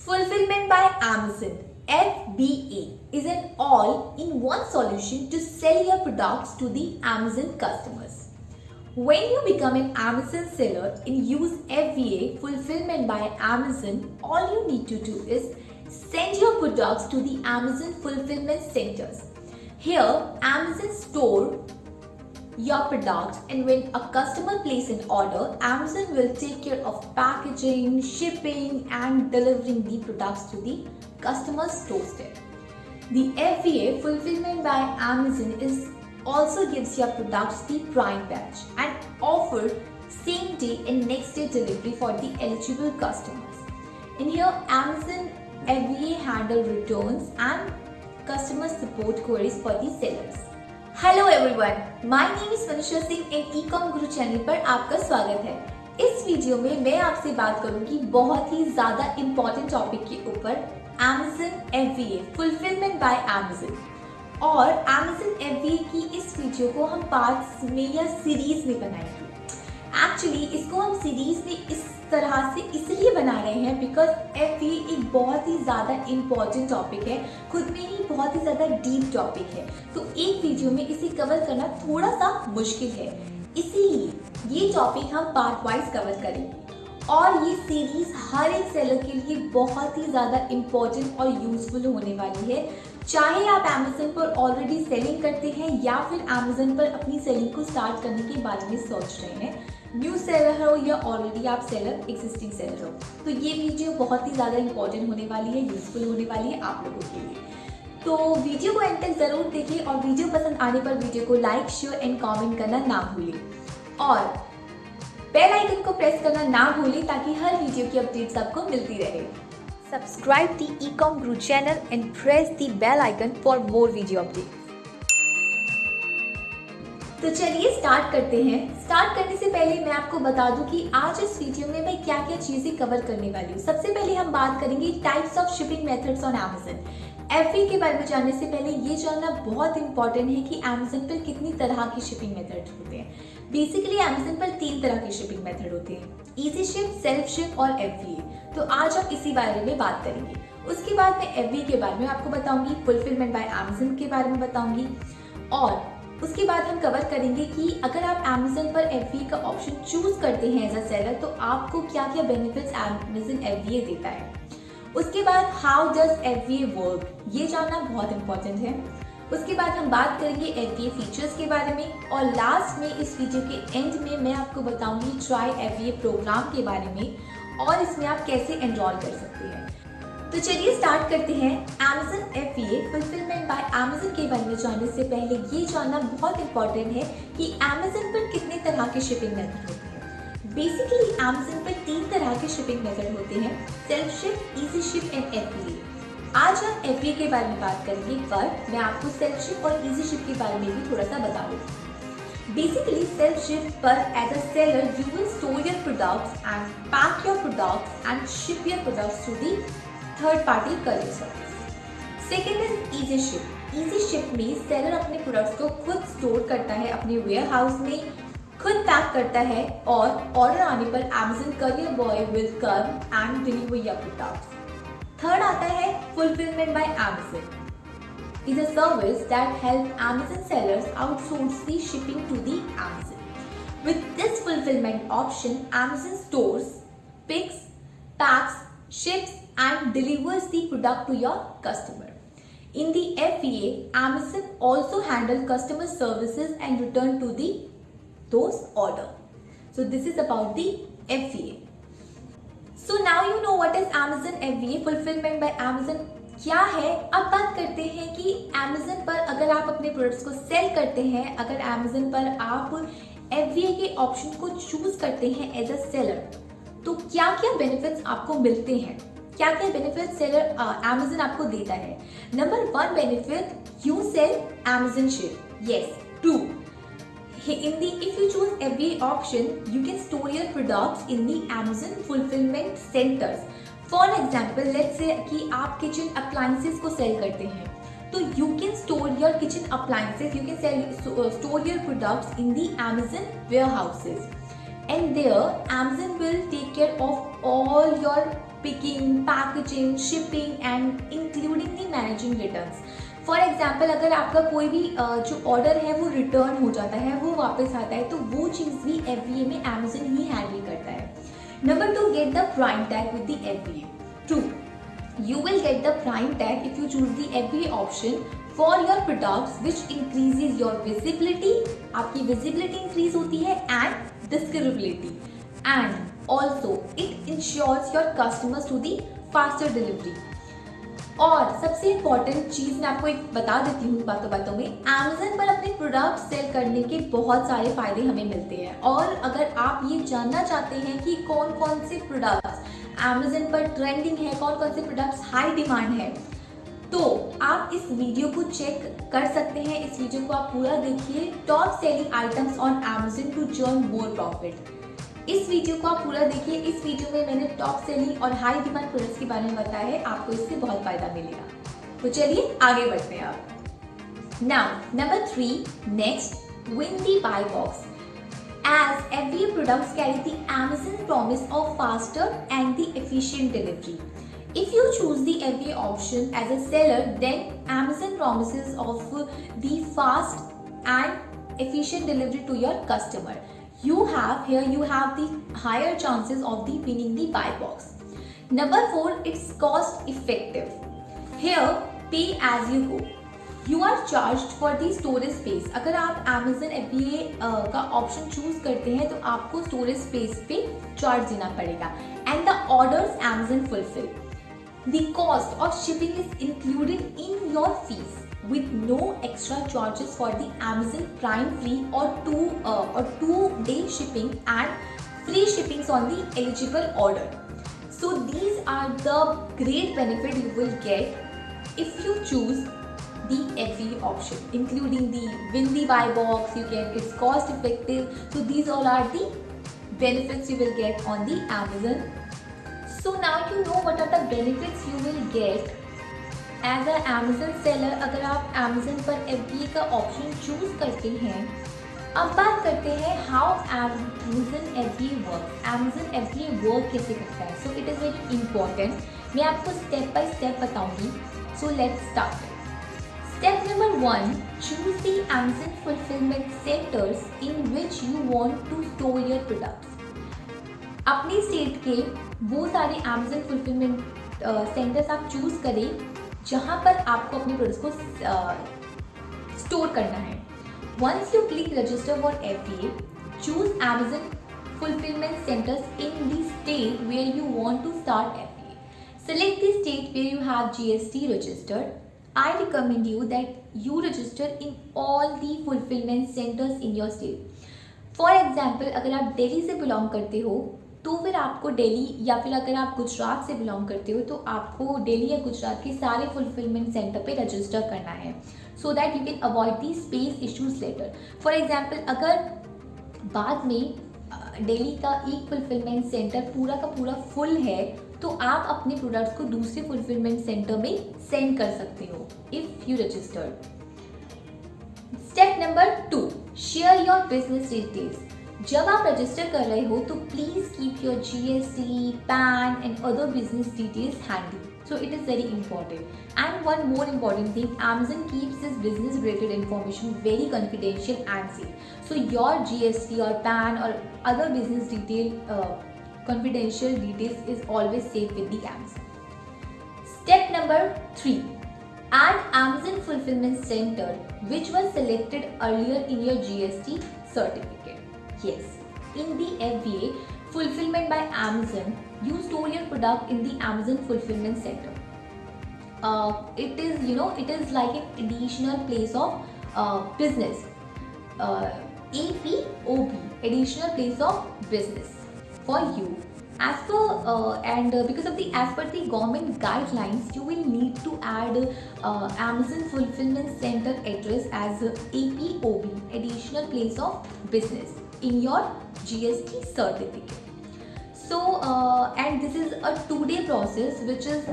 Fulfillment by Amazon (FBA) is an all-in-one solution to sell your products to the Amazon customers. When you become an Amazon seller and use FBA Fulfillment by Amazon, all you need to do is send your products to the Amazon fulfillment centers. Here, Amazon store your products, and when a customer places an order, Amazon will take care of packaging, shipping and delivering the products to the customer's doorstep. The FBA Fulfillment by Amazon is also gives your products the Prime badge and offer same day and next day delivery for the eligible customers. In here, Amazon FBA handle returns and customer support queries for the sellers. Hello everyone, my name is Manisha Singh and e-com guru channel पर आपका स्वागत है। इस video में मैं आपसे बात करूंगी बहुत ही ज्यादा इंपॉर्टेंट टॉपिक के ऊपर, Amazon FBA fulfilment bye Amazon। और Amazon FBA की इस वीडियो को हम पार्ट्स में या सीरीज में बनाएंगे। एक्चुअली इसको हम सीरीज में इस तरह से इसलिए बना रहे हैं बिकॉज FBA एक बहुत ही ज़्यादा इम्पॉर्टेंट टॉपिक है, खुद में ही बहुत ही ज़्यादा डीप टॉपिक है, तो एक वीडियो में इसे कवर करना थोड़ा सा मुश्किल है। इसीलिए ये टॉपिक हम पार्ट वाइज कवर करेंगे और ये सीरीज हर एक सेलर के लिए बहुत ही ज़्यादा इम्पॉर्टेंट और यूजफुल होने वाली है, चाहे आप Amazon पर ऑलरेडी सेलिंग करते हैं या फिर Amazon पर अपनी सेलिंग को स्टार्ट करने के बारे में सोच रहे हैं, न्यू सेलर हो या ऑलरेडी आप सेलर एग्जिस्टिंग सेलर हो, तो ये वीडियो बहुत ही ज़्यादा इंपॉर्टेंट होने वाली है, यूजफुल होने वाली है आप लोगों के लिए। तो वीडियो को एंड तक जरूर देखें और वीडियो पसंद आने पर वीडियो को लाइक, शेयर एंड कमेंट करना ना भूलें और बेल आइकन को प्रेस करना ना भूलें ताकि हर वीडियो की अपडेट्स आपको मिलती रहे। Subscribe the e-com guru channel and press the bell icon for more video updates. तो चलिए स्टार्ट करते हैं। स्टार्ट करने से पहले मैं आपको बता दूं कि आज इस वीडियो में मैं क्या क्या चीजें कवर करने वाली हूँ। सबसे पहले हम बात करेंगे types of shipping methods on Amazon। FBA के बारे में जानने से पहले ये जानना बहुत इंपॉर्टेंट है कि Amazon पर कितनी तरह की शिपिंग मेथड होते हैं। बेसिकली Amazon पर 3 तरह के शिपिंग मेथड होते हैं, इजी शिप, सेल्फ शिप और FBA। तो आज हम इसी बारे में बात करेंगे। उसके बाद मैं FBA के बारे में आपको बताऊंगी, फुलफिलमेंट बाय Amazon के बारे में बताऊंगी और उसके बाद हम कवर करेंगे कि अगर आप Amazon पर FBA का ऑप्शन चूज करते हैं एज अ सेलर तो आपको क्या क्या बेनिफिट्स Amazon FBA देता है। उसके बाद हाउ डज FBA वर्क, ये जानना बहुत इंपॉर्टेंट है। उसके बाद हम बात करेंगे FBA फीचर्स के बारे में और लास्ट में इस वीडियो के एंड में मैं आपको बताऊंगी ट्राई FBA प्रोग्राम के बारे में और इसमें आप कैसे एनरोल कर सकते हैं। तो चलिए स्टार्ट करते हैं। Amazon FBA fulfilment bye Amazon के बारे में जानने से पहले ये जानना बहुत इंपॉर्टेंट है कि Amazon पर कितने तरह के शिपिंग मेथड होते हैं। बेसिकली Amazon पर 3 तरह के शिपिंग मेथड होते हैं, self ship, easy ship and FBA। आज हम FBA के बारे में बात करेंगे, पर मैं आपको सेल्फ शिप और इजी शिप के बारे में भी थोड़ा सा बता दूँ। Basically, self ship पर as a seller you will store your products and pack your products and ship your products to the third party courier service. Second is easy ship. Easy ship में seller अपने products को खुद store करता है अपने ware house में, खुद pack करता है और ऑर्डर आने पर Amazon courier boy will come and deliver your products। Third आता है fulfilment bye Amazon। is a service that helps Amazon sellers outsource the shipping to the Amazon। With this fulfillment option, Amazon stores, picks, packs, ships and delivers the product to your customer. In the FBA, Amazon also handle customer services and return to those order. So this is about the FBA. So now you know what is Amazon FBA fulfillment by Amazon क्या है। अब बात करते हैं कि Amazon पर अगर आप अपने प्रोडक्ट्स को सेल करते हैं, अगर Amazon पर आप FBA के ऑप्शन को चूज करते हैं एज अ सेलर, तो क्या क्या बेनिफिट्स आपको मिलते हैं, क्या क्या बेनिफिट सेलर Amazon आपको देता है। Number 1 benefit, you sell Amazon ship. Yes, true. If you choose FBA option, you can store your products in the Amazon fulfillment centers. For example, let's say कि आप किचन अप्लायंसेस को cell करते हैं, तो you can store your kitchen appliances, you can store your products in the Amazon warehouses, and there Amazon will take care of all your picking, packaging, shipping and including the managing returns. For example अगर आपका कोई भी जो order है वो return हो जाता है, वो वापस आता है, तो वो चीज़ भी FBA में अमेजन ही हैंडल करता है. Number 2, get the prime tag with the FBA. True, you will get the prime tag if you choose the FBA option for your products, which increases your visibility. आपकी visibility increase होती है and discoverability, and also it ensures your customers to the faster delivery. और सबसे important चीज़ मैं आपको एक बता देती हूँ बातों बातों में, अमेजन पर अपने प्रोडक्ट सेल करने के बहुत सारे फायदे हमें मिलते हैं. और अगर आप ये जानना चाहते हैं कि कौन कौन से प्रोडक्ट्स अमेजन पर ट्रेंडिंग है, कौन कौन से प्रोडक्ट्स हाई डिमांड है, तो आप इस वीडियो को चेक कर सकते हैं. इस वीडियो को आप पूरा देखिए, top selling items on Amazon to earn more profit. इस वीडियो को आप पूरा देखिए. इस वीडियो में मैंने टॉप सेलिंग और हाई डिमांड प्रोडक्ट्स के बारे में बताया है, आपको इससे बहुत फायदा मिलेगा. तो चलिए आगे बढ़ते हैं. आप now number 3, next, win the buy box. As FBA products carry the Amazon promise of faster and the efficient delivery. If you choose the FBA option as a seller, then Amazon promises of the fast and efficient delivery to your customer. You have the higher chances of the winning the buy box. Number 4, it's cost effective. Here, pay as you go. You are charged for the storage space. अगर आप Amazon FBA का option choose करते हैं तो आपको storage space पे charge देना पड़ेगा. And the orders Amazon fulfill. The cost of shipping is included in your fees with no extra charges for the Amazon Prime free or 2-day shipping and free shippings on the eligible order. So these are the great benefit you will get if you choose the FBA option, including the win the buy box. You get it's cost effective. So these all are the benefits you will get on the Amazon. So now you know what are the benefits you will get as a Amazon seller अगर आप Amazon पर FBA का option choose करते हैं. अब बात करते हैं how Amazon FBA works. Amazon FBA work कैसे करता है. So it is very important. मैं आपको स्टेप बाय स्टेप बताऊंगी. So let's start. Step number 1, choose the Amazon fulfillment centers in which you want to store your products. अपनी state के वो सारे Amazon fulfillment centers आप चूज करें जहां पर आपको अपने प्रोडक्ट्स को स्टोर करना है. Once you click register for FBA, choose Amazon fulfillment centers in the state where you want to start FBA. Select the state where you have GST registered. I recommend you that you register in all the fulfillment centers in your state. For example, अगर आप दिल्ली से belong करते हो तो फिर आपको दिल्ली, या फिर अगर आप गुजरात से बिलोंग करते हो तो आपको दिल्ली या गुजरात के सारे फुलफिलमेंट सेंटर पे रजिस्टर करना है, so that you can avoid the space issues later. For example, अगर बाद में दिल्ली का एक फुलफिलमेंट सेंटर पूरा का पूरा फुल है तो आप अपने प्रोडक्ट्स को दूसरे फुलफिलमेंट सेंटर में सेंड कर सकते हो if you registered. Step number 2, share your business details. जब आप रजिस्टर कर रहे हो तो please keep your GST, PAN and other business details handy. So it is very important. And one more important thing, Amazon keeps this business related information very confidential and safe. So your GST or PAN or other business detail confidential details is always safe with the Amazon. Step number 3, add Amazon fulfillment center which was selected earlier in your GST certificate. Yes, in the FBA fulfillment by Amazon, you store your product in the Amazon fulfillment center. It is like an additional place of business. APOB, additional place of business for you. As per the government guidelines, you will need to add Amazon fulfillment center address as APOB, additional place of business, in your GST certificate. So and this is a 2-day process which is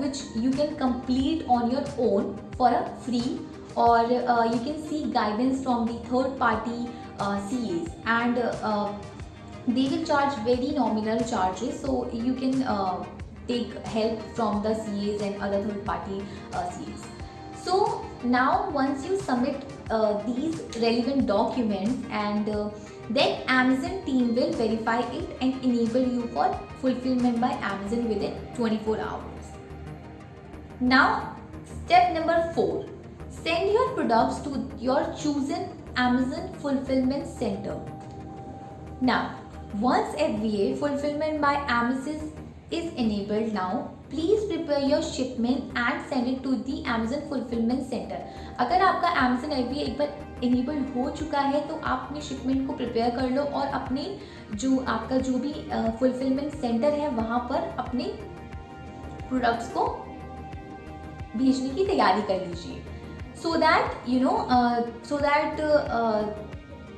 which you can complete on your own for a free, or you can seek guidance from the third party CAs, and they will charge very nominal charges, so you can take help from the CAs and other third party CAs. So now once you submit these relevant documents, and then Amazon team will verify it and enable you for fulfillment by Amazon within 24 hours. Now step number 4, send your products to your chosen Amazon fulfillment center. Now once FBA fulfillment by Amazon is enabled, now please prepare your shipment and send it to the Amazon fulfillment center. अगर आपका Amazon FBA एक बार enabled हो चुका है तो आप अपने shipment को prepare कर लो और अपने जो आपका जो भी fulfillment center है वहाँ पर अपने products को भेजने की तैयारी कर लीजिए. So that you know,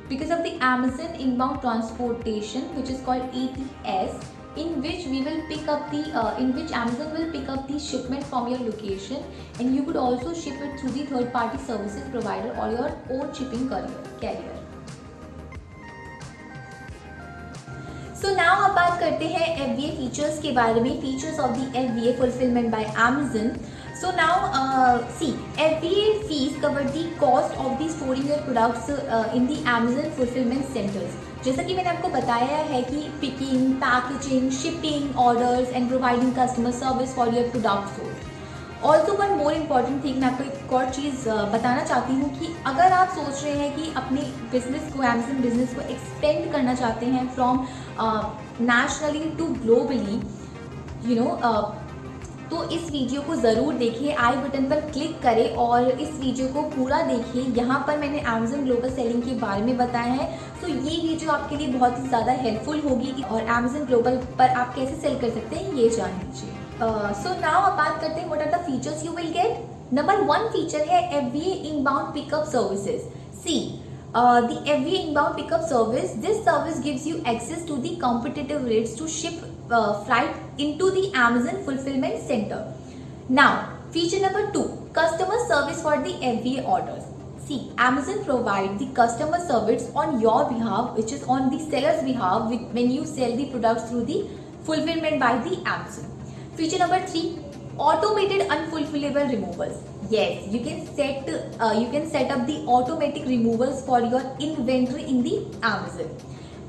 because of the Amazon inbound transportation, which is called ATS, in which Amazon will pick up the shipment from your location, and you could also ship it through the third party services provider or your own shipping carrier. So now अब बात करते हैं FBA features के बारे में, features of the FBA fulfillment by Amazon. So now see, FBA fees cover the cost of the storing your products in the Amazon fulfillment centers. जैसा कि मैंने आपको बताया है कि picking, packaging, shipping, orders and providing customer service for your product sold. Also one more important thing, मैं आपको एक और चीज़ बताना चाहती हूँ कि अगर आप सोच रहे हैं कि अपने बिजनेस को, अमेज़न बिजनेस को एक्सटेंड करना चाहते हैं from nationally to globally, you know, तो इस वीडियो को ज़रूर देखिए, आई बटन पर क्लिक करें और इस वीडियो को पूरा देखिए. यहाँ पर मैंने Amazon ग्लोबल सेलिंग के बारे में बताया है, तो ये वीडियो आपके लिए बहुत ही ज़्यादा हेल्पफुल होगी और Amazon ग्लोबल पर आप कैसे सेल कर सकते हैं ये जान लीजिए. सो नाउ अब बात करते हैं what are the features you will get. Number 1 feature है FBA inbound pickup services. See the FBA inbound pickup service, this service gives you access to the competitive rates to ship freight into the Amazon fulfillment center. Now feature number 2, customer service for the FBA orders. See, Amazon provide the customer service on your behalf, which is on the seller's behalf when you sell the products through the fulfillment by the Amazon. Feature number 3, automated unfulfillable removals. Yes, you can set up the automatic removals for your inventory in the Amazon.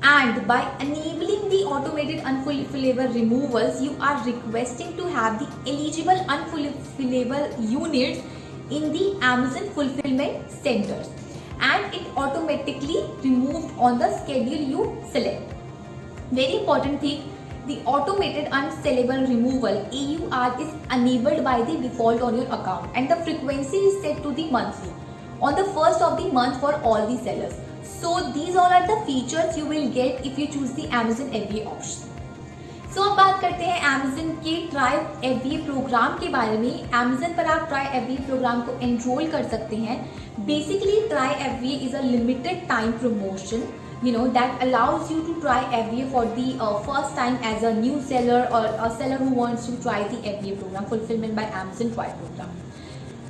And by enabling the automated unfulfillable removals, you are requesting to have the eligible unfulfillable units in the Amazon fulfillment centers, and it automatically removed on the schedule you select. Very important thing, the automated unsellable removal AUR is enabled by the default on your account, and the frequency is set to the monthly on the first of the month for all the sellers. So these all are the features you will get if you choose the Amazon FBA option. So अब बात करते हैं Amazon के try FBA programme के बारे में. Amazon पर आप ट्राई FBA प्रोग्राम को एनरोल कर सकते हैं. Basically try FBA is a limited time promotion, you know, that allows you to try FBA for the first time as a new seller or a seller who wants to try the FBA program, fulfillment by Amazon Try program,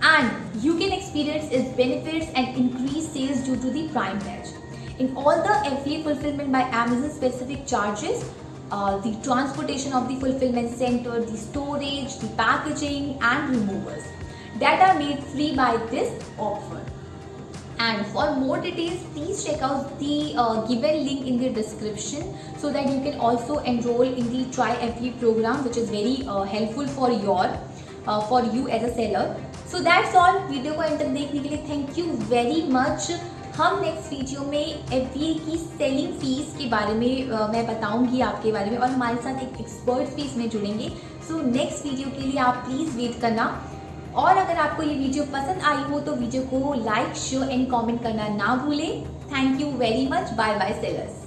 and you can experience its benefits and increase sales due to the Prime badge. In all the FBA fulfillment by Amazon specific charges, the transportation of the fulfillment center, the storage, the packaging and removals that are made free by this offer. And for more details, please check out the given link in the description so that you can also enroll in the Try FBA program, which is very helpful for you as a seller. So that's all. Video को and तक देखने के लिए thank you very much. हम next video में FBA की selling fees के बारे में मैं बताऊंगी आपके बारे में, और हमारे साथ एक एक्सपर्ट फीस में जुड़ेंगे. सो नेक्स्ट वीडियो के लिए आप प्लीज़ वेट करना. और अगर आपको ये वीडियो पसंद आई हो तो वीडियो को लाइक, शेयर एंड कमेंट करना ना भूलें. Thank you very much. Bye bye sellers.